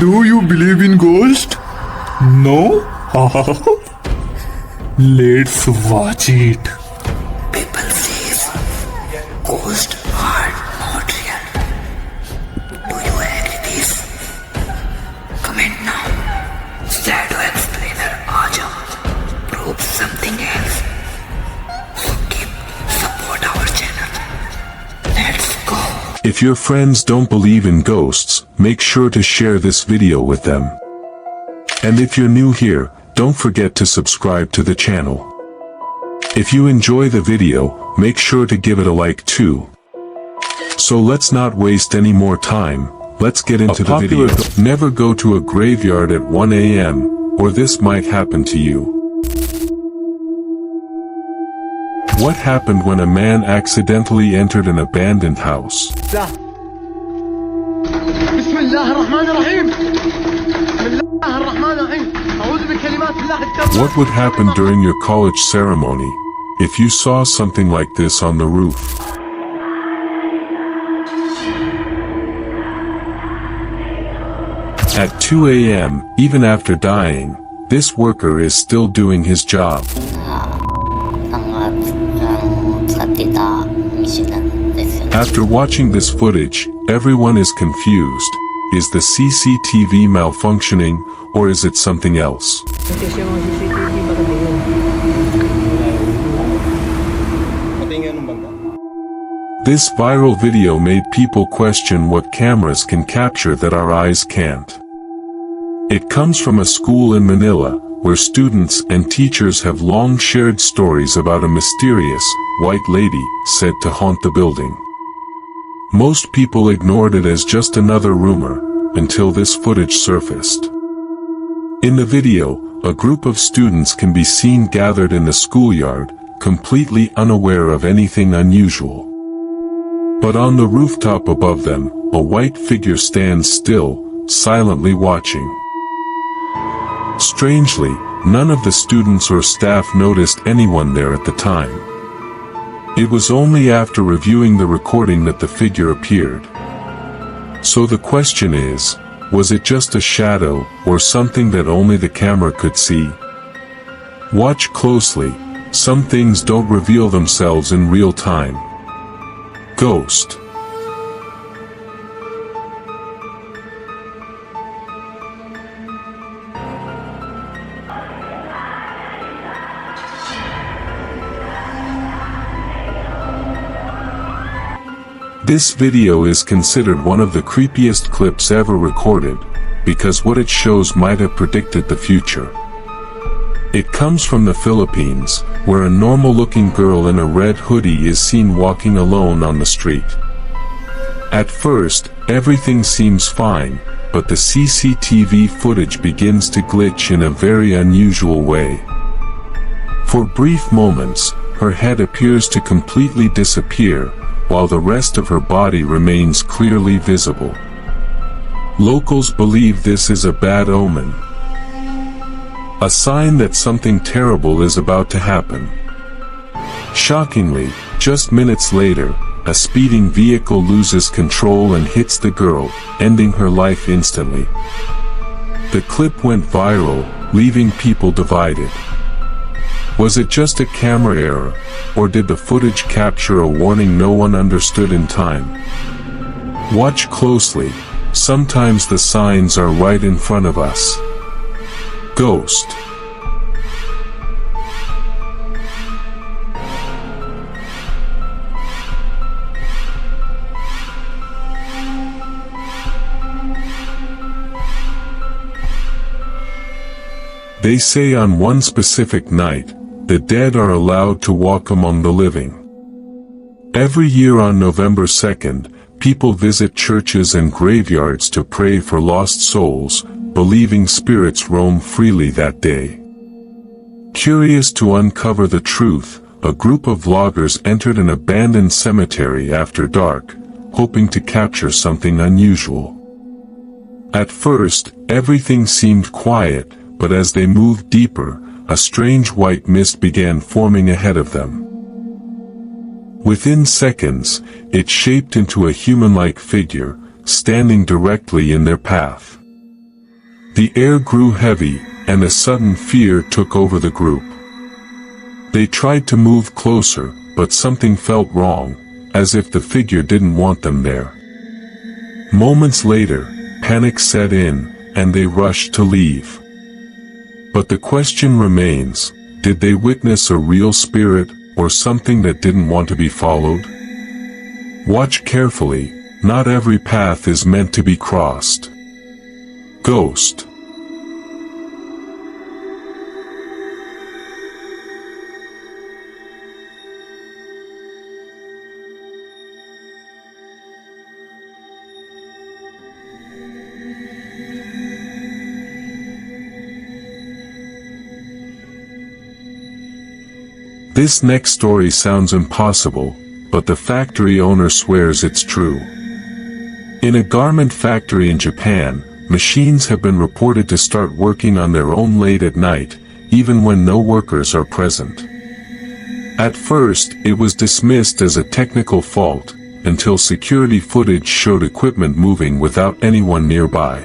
Do you believe in ghosts? No? Let's watch it. People say ghosts are not real. Do you agree this? Comment now. Shadow explainer Aja proves something else. So keep support our channel. Let's go. If your friends don't believe in ghosts, make sure to share this video with them. And if you're new here, don't forget to subscribe to the channel. If you enjoy the video, make sure to give it a like too. So let's not waste any more time, let's get into the video. Never go to a graveyard at 1 a.m., or this might happen to you. What happened when a man accidentally entered an abandoned house? What would happen during your college ceremony if you saw something like this on the roof? At 2 a.m., even after dying, this worker is still doing his job. After watching this footage, everyone is confused. Is the CCTV malfunctioning, or is it something else? This viral video made people question what cameras can capture that our eyes can't. It comes from a school in Manila, where students and teachers have long shared stories about a mysterious, white lady said to haunt the building. Most people ignored it as just another rumor, until this footage surfaced. In the video, a group of students can be seen gathered in the schoolyard, completely unaware of anything unusual. But on the rooftop above them, a white figure stands still, silently watching. Strangely, none of the students or staff noticed anyone there at the time. It was only after reviewing the recording that the figure appeared. So the question is, was it just a shadow, or something that only the camera could see? Watch closely, some things don't reveal themselves in real time. Ghost. This video is considered one of the creepiest clips ever recorded, because what it shows might have predicted the future. It comes from the Philippines, where a normal-looking girl in a red hoodie is seen walking alone on the street. At first, everything seems fine, but the CCTV footage begins to glitch in a very unusual way. For brief moments, her head appears to completely disappear, while the rest of her body remains clearly visible. Locals believe this is a bad omen, a sign that something terrible is about to happen. Shockingly, just minutes later, a speeding vehicle loses control and hits the girl, ending her life instantly. The clip went viral, leaving people divided. Was it just a camera error, or did the footage capture a warning no one understood in time? Watch closely, sometimes the signs are right in front of us. Ghost. They say on one specific night, the dead are allowed to walk among the living. Every year on November 2nd, people visit churches and graveyards to pray for lost souls, believing spirits roam freely that day. Curious to uncover the truth, a group of vloggers entered an abandoned cemetery after dark, hoping to capture something unusual. At first, everything seemed quiet, but as they moved deeper, a strange white mist began forming ahead of them. Within seconds, it shaped into a human-like figure, standing directly in their path. The air grew heavy, and a sudden fear took over the group. They tried to move closer, but something felt wrong, as if the figure didn't want them there. Moments later, panic set in, and they rushed to leave. But the question remains, did they witness a real spirit, or something that didn't want to be followed? Watch carefully, not every path is meant to be crossed. Ghost. This next story sounds impossible, but the factory owner swears it's true. In a garment factory in Japan, machines have been reported to start working on their own late at night, even when no workers are present. At first, it was dismissed as a technical fault, until security footage showed equipment moving without anyone nearby.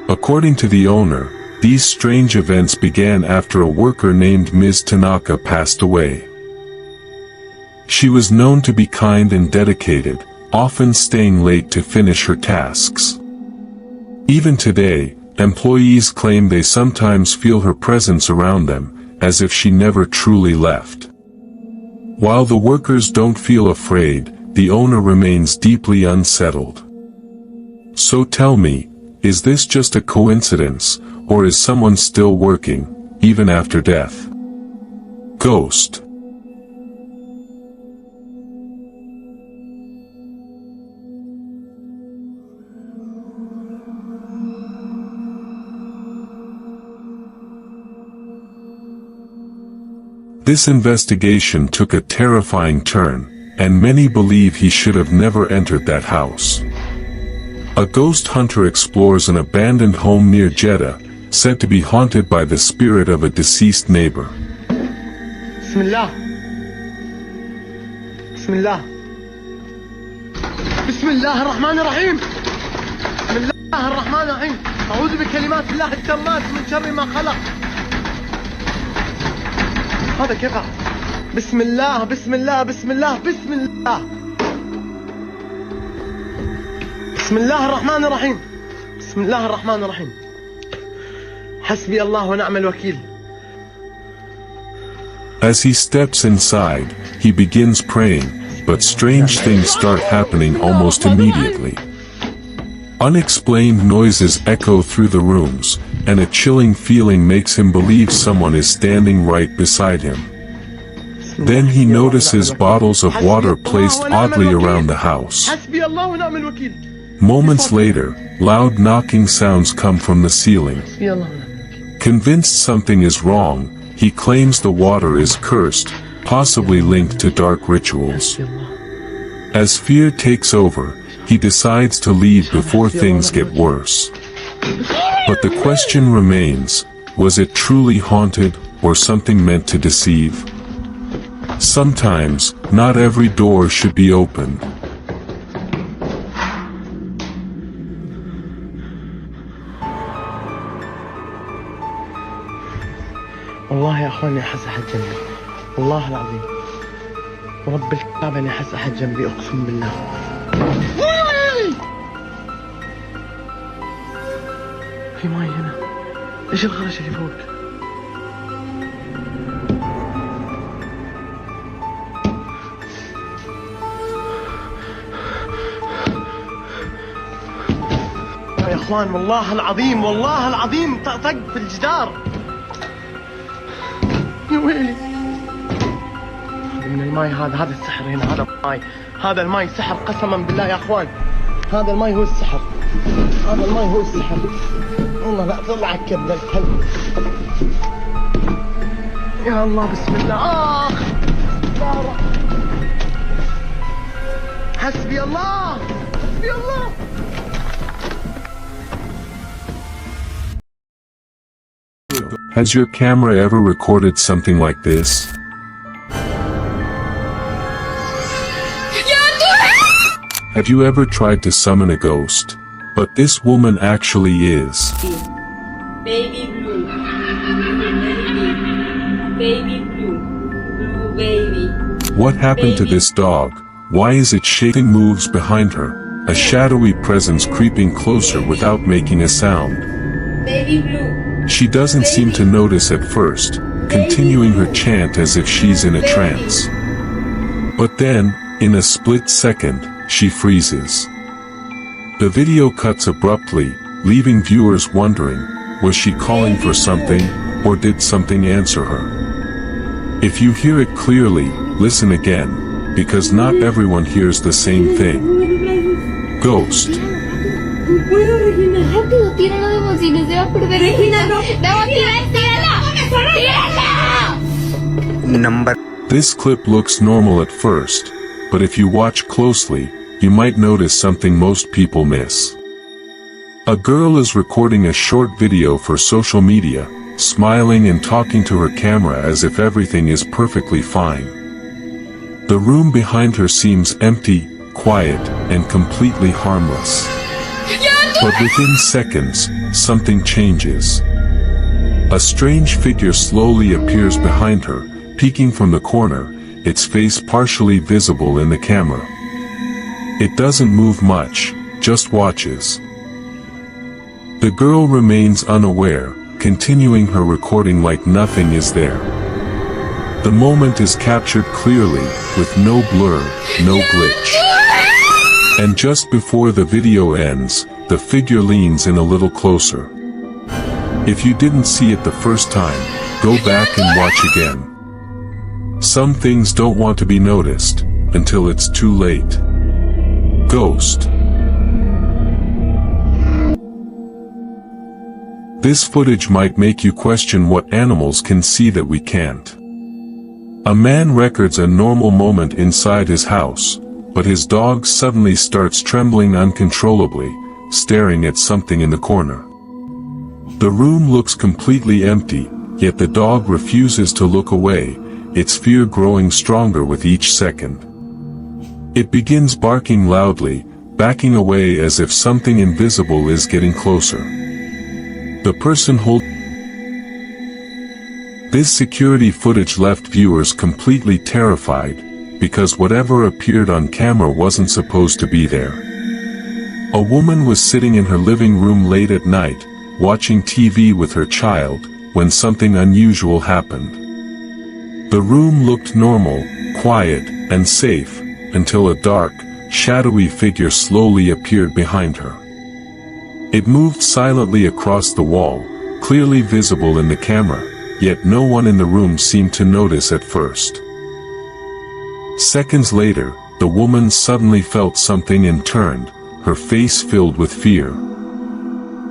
According to the owner, these strange events began after a worker named Ms. Tanaka passed away. She was known to be kind and dedicated, often staying late to finish her tasks. Even today, employees claim they sometimes feel her presence around them, as if she never truly left. While the workers don't feel afraid, the owner remains deeply unsettled. So tell me, is this just a coincidence, or is someone still working, even after death? Ghost. This investigation took a terrifying turn, and many believe he should have never entered that house. A ghost hunter explores an abandoned home near Jeddah, said to be haunted by the spirit of a deceased neighbor. Bismillah. Bismillah. Bismillah ar-Rahman ar-Rahim. Bismillah ar-Rahman ar-Rahim. أعوذ بكلمات الله التامات من شر ما خلق. هذا كيف؟ بسم الله بسم الله بسم الله بسم الله. بسم الله الرحمن الرحيم. بسم الله الرحمن الرحيم. حسبي الله ونعم الوكيل. As he steps inside, he begins praying, but strange things start happening almost immediately. Unexplained noises echo through the rooms, and a chilling feeling makes him believe someone is standing right beside him. Then he notices bottles of water placed oddly around the house. حسبي الله ونعم الوكيل. Moments later, loud knocking sounds come from the ceiling. حسبي الله ونعم الوكيل. Convinced something is wrong, he claims the water is cursed, possibly linked to dark rituals. As fear takes over, he decides to leave before things get worse. But the question remains, was it truly haunted, or something meant to deceive? Sometimes, not every door should be opened. والله يا اخواني احس احد جنبي، والله العظيم ورب الكعبة اني احس احد جنبي اقسم بالله. في ماي هنا، ايش الخرش اللي فوق؟ يا اخوان والله العظيم والله العظيم طق في الجدار. يا ويلي من الماي هذا السحر هنا، هذا الماي، هذا الماي سحر قسما بالله يا اخوان، هذا الماي هو السحر، هذا الماي هو السحر. والله لا طلع الكذب الكلب. يا الله بسم الله. يا رب حسبي الله حسبي الله. Has your camera ever recorded something like this? Have you ever tried to summon a ghost? But this woman actually is. Baby blue. Baby blue. Blue baby. What happened to this dog? Why is it shaking? Moves behind her, a shadowy presence creeping closer without making a sound. Baby blue. She doesn't seem to notice at first, continuing her chant as if she's in a trance. But then, in a split second, she freezes. The video cuts abruptly, leaving viewers wondering, was she calling for something, or did something answer her? If you hear it clearly, listen again, because not everyone hears the same thing. Ghost. Rápido, tíralo de bocina, se va a perder. Regina, no. Number. This clip looks normal at first, but if you watch closely, you might notice something most people miss. A girl is recording a short video for social media, smiling and talking to her camera as if everything is perfectly fine. The room behind her seems empty, quiet, and completely harmless. But within seconds, something changes. A strange figure slowly appears behind her, peeking from the corner, its face partially visible in the camera. It doesn't move much, just watches. The girl remains unaware, continuing her recording like nothing is there. The moment is captured clearly, with no blur, no glitch. And just before the video ends, the figure leans in a little closer. If you didn't see it the first time, go back and watch again. Some things don't want to be noticed, until it's too late. Ghost. This footage might make you question what animals can see that we can't. A man records a normal moment inside his house, but his dog suddenly starts trembling uncontrollably, staring at something in the corner. The room looks completely empty, yet the dog refuses to look away, its fear growing stronger with each second. It begins barking loudly, backing away as if something invisible is getting closer. The person holding this security footage left viewers completely terrified, because whatever appeared on camera wasn't supposed to be there. A woman was sitting in her living room late at night, watching TV with her child, when something unusual happened. The room looked normal, quiet, and safe, until a dark, shadowy figure slowly appeared behind her. It moved silently across the wall, clearly visible in the camera, yet no one in the room seemed to notice at first. Seconds later, the woman suddenly felt something and turned, her face filled with fear.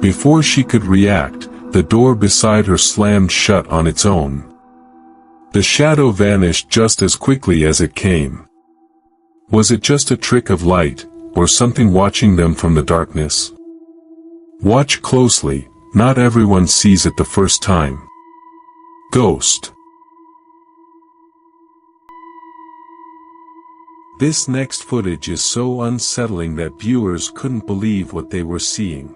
Before she could react, the door beside her slammed shut on its own. The shadow vanished just as quickly as it came. Was it just a trick of light, or something watching them from the darkness? Watch closely, not everyone sees it the first time. Ghost. This next footage is so unsettling that viewers couldn't believe what they were seeing.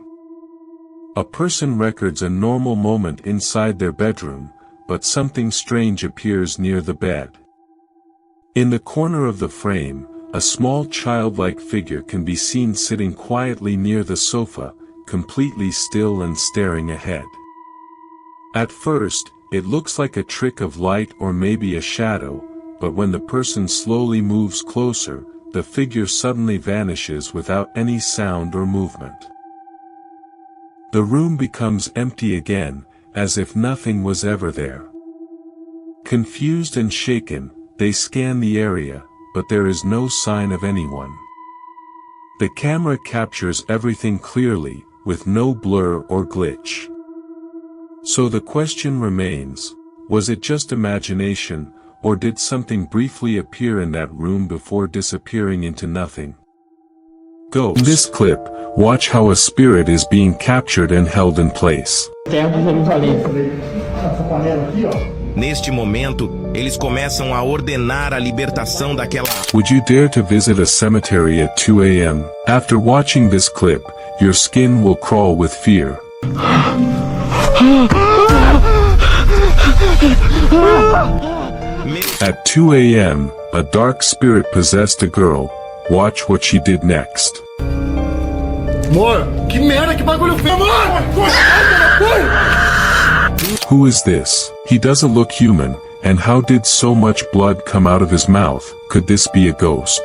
A person records a normal moment inside their bedroom, but something strange appears near the bed. In the corner of the frame, a small childlike figure can be seen sitting quietly near the sofa, completely still and staring ahead. At first, it looks like a trick of light or maybe a shadow, but when the person slowly moves closer, the figure suddenly vanishes without any sound or movement. The room becomes empty again, as if nothing was ever there. Confused and shaken, they scan the area, but there is no sign of anyone. The camera captures everything clearly, with no blur or glitch. So the question remains, was it just imagination, or did something briefly appear in that room before disappearing into nothing? Ghost. In this clip, watch how a spirit is being captured and held in place. Tempo, você não falei. Essa panela aqui, ó. Neste momento, eles começam a ordenar a libertação daquela... Would you dare to visit a cemetery at 2 a.m.? After watching this clip, your skin will crawl with fear. At 2 a.m., a dark spirit possessed a girl. Watch what she did next. Amor, que merda, que bagulho feio, amor! Who is this? He doesn't look human, and how did so much blood come out of his mouth? Could this be a ghost?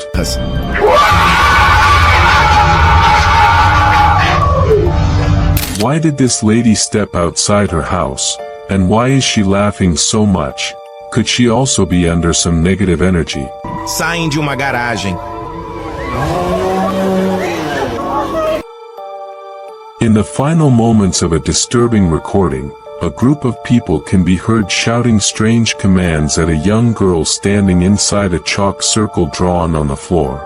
Why did this lady step outside her house? And why is she laughing so much? Could she also be under some negative energy? Saem de uma garagem. In the final moments of a disturbing recording, a group of people can be heard shouting strange commands at a young girl standing inside a chalk circle drawn on the floor.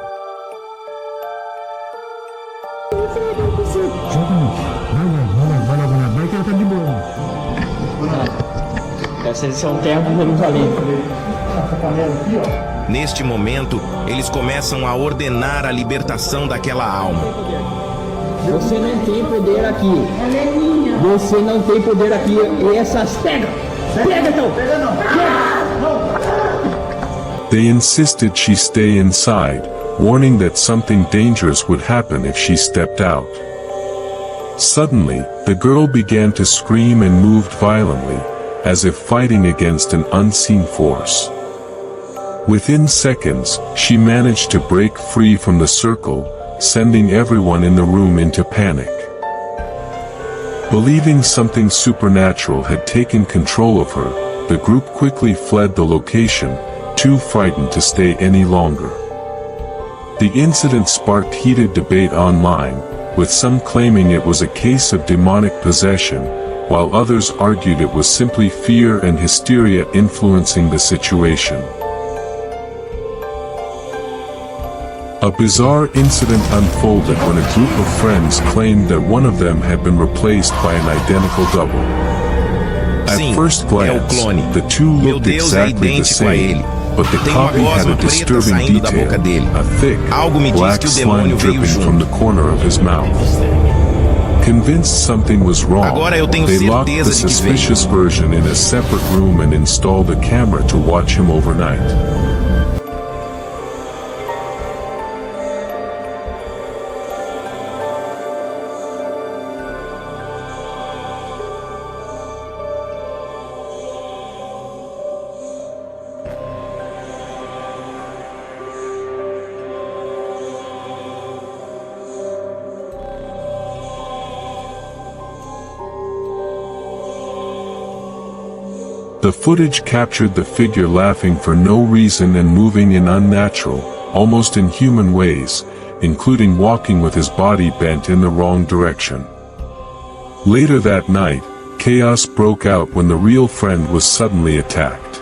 Neste momento, eles começam a ordenar a libertação daquela alma. Você não tem poder aqui. Você não tem poder aqui. E essas pega! Pega então! Pega não! They insisted she stay inside, warning that something dangerous would happen if she stepped out. Suddenly, the girl began to scream and moved violently, as if fighting against an unseen force. Within seconds, she managed to break free from the circle, sending everyone in the room into panic. Believing something supernatural had taken control of her, the group quickly fled the location, too frightened to stay any longer. The incident sparked heated debate online, with some claiming it was a case of demonic possession, while others argued it was simply fear and hysteria influencing the situation. A bizarre incident unfolded when a group of friends claimed that one of them had been replaced by an identical double. At Sim, first é o glance, clone. the two Meu looked Deus é exactly the idêntico a same, ele. but the Tem uma copy had a gosma preta disturbing saindo da boca detail, dele. a thick, Algo me diz black que o slime demônio veio dripping from junto. the corner of his mouth. Convinced something was wrong, Agora eu tenho they locked the certeza de que veio. suspicious version in a separate room and installed a camera to watch him overnight. The footage captured the figure laughing for no reason and moving in unnatural, almost inhuman ways, including walking with his body bent in the wrong direction. Later that night, chaos broke out when the real friend was suddenly attacked.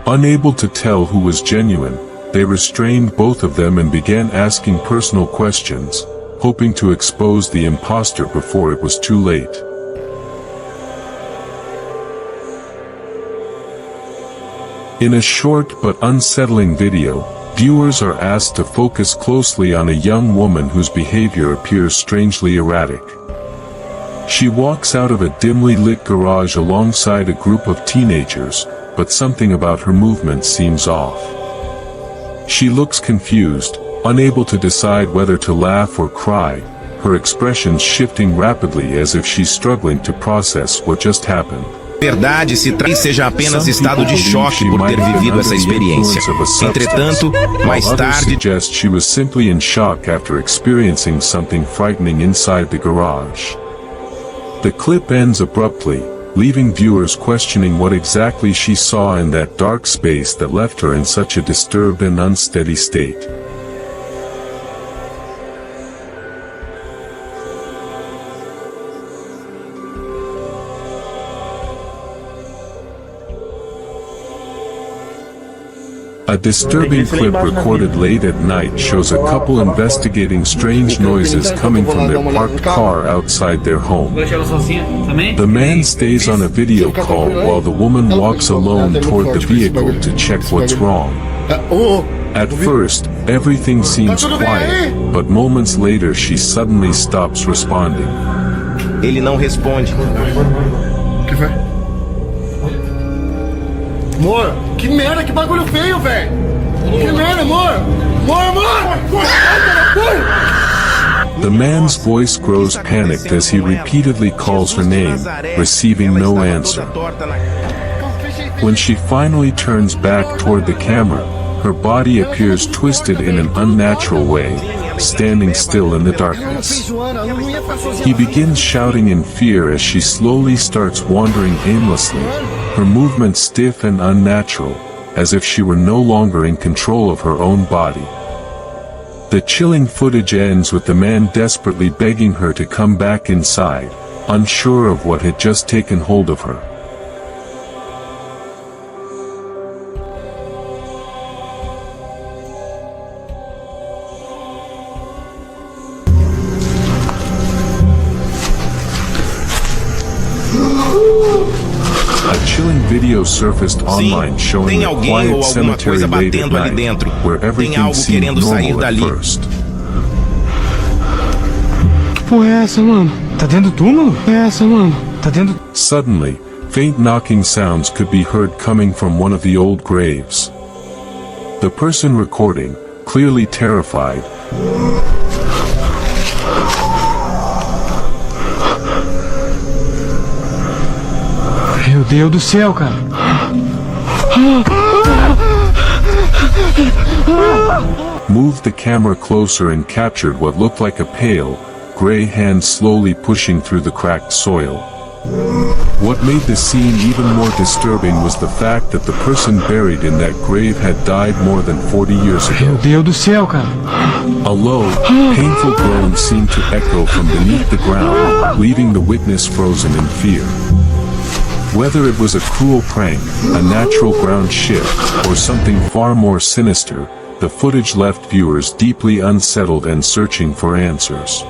Unable to tell who was genuine, they restrained both of them and began asking personal questions, hoping to expose the impostor before it was too late. In a short but unsettling video, viewers are asked to focus closely on a young woman whose behavior appears strangely erratic. She walks out of a dimly lit garage alongside a group of teenagers, but something about her movement seems off. She looks confused, unable to decide whether to laugh or cry, her expressions shifting rapidly as if she's struggling to process what just happened. Verdade se traz seja apenas estado de choque por ter vivido essa experiência. Entretanto, mais tarde, suggest she was simply in shock after experiencing something frightening inside the garage. The clip ends abruptly, leaving viewers questioning what exactly she saw in that dark space that left her in such a disturbed and unsteady state. A disturbing clip recorded late at night shows a couple investigating strange noises coming from their parked car outside their home. The man stays on a video call while the woman walks alone toward the vehicle to check what's wrong. At first, everything seems quiet, but moments later she suddenly stops responding. Ele não responde. Que foi? Amor, que merda, que bagulho feio, velho! Que merda, amor! Amor! The man's voice grows panicked as he repeatedly calls her name, receiving no answer. When she finally turns back toward the camera, her body appears twisted in an unnatural way, standing still in the darkness. He begins shouting in fear as she slowly starts wandering aimlessly, her movements stiff and unnatural, as if she were no longer in control of her own body. The chilling footage ends with the man desperately begging her to come back inside, unsure of what had just taken hold of her. A chilling video surfaced online showing tem a alguém quiet ou alguma cemetery coisa late at batendo ali night, dentro. where Tem everything algo seemed querendo sair normal at dali. first. Que porra é essa, mano? Tá dentro do túmulo? É essa, mano? Tá dentro... Suddenly, faint knocking sounds could be heard coming from one of the old graves. The person recording, clearly terrified, Meu Deus do céu, cara. moved the camera closer and captured what looked like a pale, gray hand slowly pushing through the cracked soil. What made the scene even more disturbing was the fact that the person buried in that grave had died more than 40 years Meu ago. Deus do céu, cara. A low, painful groan seemed to echo from beneath the ground, leaving the witness frozen in fear. Whether it was a cruel prank, a natural ground shift, or something far more sinister, the footage left viewers deeply unsettled and searching for answers.